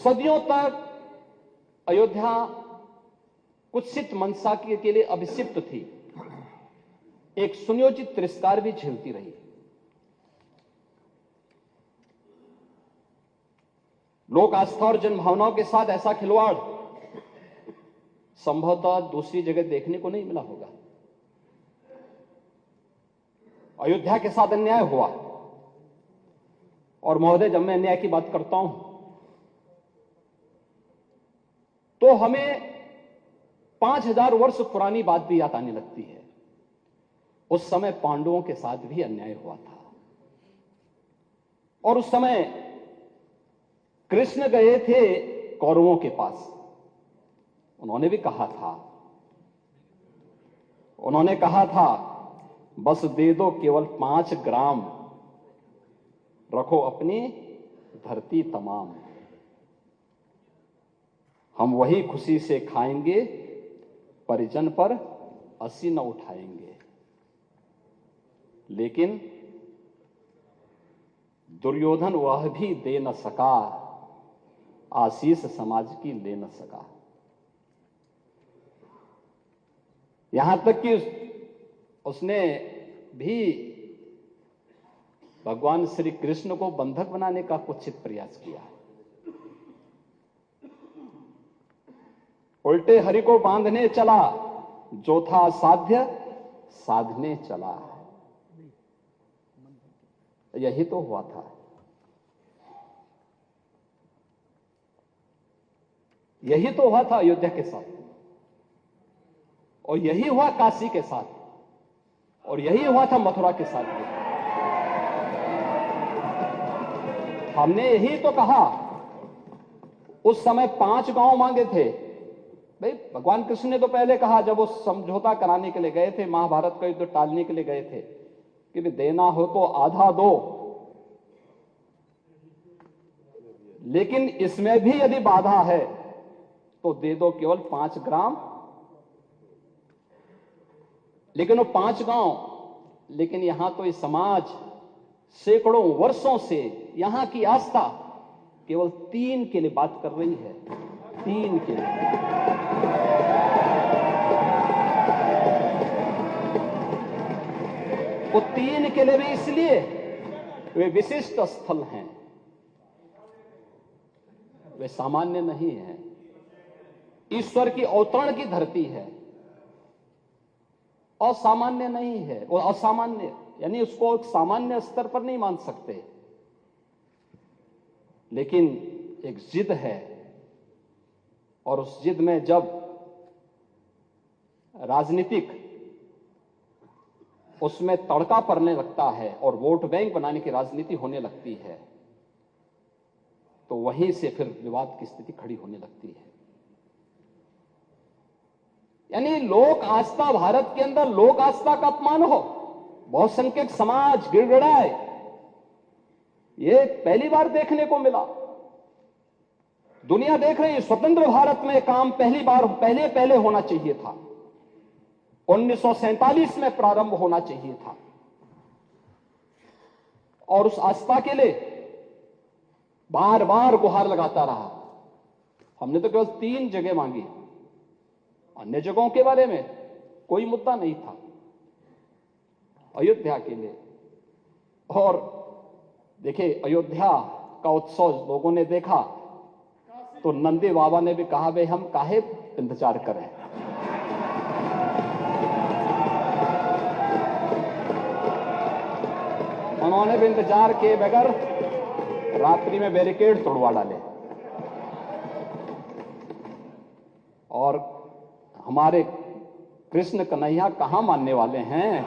सदियों तक अयोध्या कुत्सित मनसा के लिए अभिषिक्त थी, एक सुनियोजित तिरस्कार भी झेलती रही। लोक आस्था और जन भावनाओं के साथ ऐसा खिलवाड़ संभवतः दूसरी जगह देखने को नहीं मिला होगा। अयोध्या के साथ अन्याय हुआ, और महोदय जब मैं अन्याय की बात करता हूं तो हमें 5000 वर्ष पुरानी बात भी याद आने लगती है। उस समय पांडवों के साथ भी अन्याय हुआ था, और उस समय कृष्ण गए थे कौरवों के पास। उन्होंने भी कहा था बस दे दो केवल 5 ग्राम, रखो अपनी धरती तमाम, हम वही खुशी से खाएंगे, परिजन पर असी न उठाएंगे। लेकिन दुर्योधन वह भी दे न सका, आशीष समाज की ले न सका। यहां तक कि उसने भी भगवान श्री कृष्ण को बंधक बनाने का कुत्सित प्रयास किया। उल्टे हरि को बांधने चला, जो था साध्य साधने चला। यही तो हुआ था। यही तो हुआ था अयोध्या के साथ, और यही हुआ काशी के साथ, और यही हुआ था मथुरा के साथ भी। हमने यही तो कहा, उस समय 5 गांव मांगे थे। भाई भगवान कृष्ण ने तो पहले कहा, जब वो समझौता कराने के लिए गए थे, महाभारत का युद्ध टालने के लिए गए थे, कि भी देना हो तो आधा दो, लेकिन इसमें भी यदि बाधा है तो दे दो केवल 5 ग्राम। लेकिन वो 5 गांव, लेकिन यहां तो इस समाज सैकड़ों वर्षों से यहां की आस्था केवल 3 के लिए बात कर रही है। 3 के लिए। वो 3 के लिए भी इसलिए वे विशिष्ट स्थल हैं, वे सामान्य नहीं हैं। ईश्वर की अवतरण की धरती है, असामान्य नहीं है। वो असामान्य यानी उसको एक सामान्य स्तर पर नहीं मान सकते, लेकिन एक जिद है, और उस जिद में जब राजनीतिक उसमें तड़का पड़ने लगता है और वोट बैंक बनाने की राजनीति होने लगती है, तो वहीं से फिर विवाद की स्थिति खड़ी होने लगती है। यानी लोक आस्था, भारत के अंदर लोक आस्था का अपमान हो, बहुसंख्यक समाज गिड़गिड़ाए, ये पहली बार देखने को मिला। दुनिया देख रही है, स्वतंत्र भारत में काम पहले होना चाहिए था। 1947 में प्रारंभ होना चाहिए था, और उस आस्था के लिए बार बार गुहार लगाता रहा। हमने तो केवल 3 जगह मांगी, अन्य जगहों के बारे में कोई मुद्दा नहीं था। अयोध्या के लिए, और देखिए अयोध्या का उत्सव लोगों ने देखा तो नंदी बाबा ने भी कहा, भाई हम काहे इंतजार करें। उन्होंने भी इंतजार किए बगैर रात्रि में बैरिकेड तोड़वा डाले, और हमारे कृष्ण कन्हैया कहां मानने वाले हैं।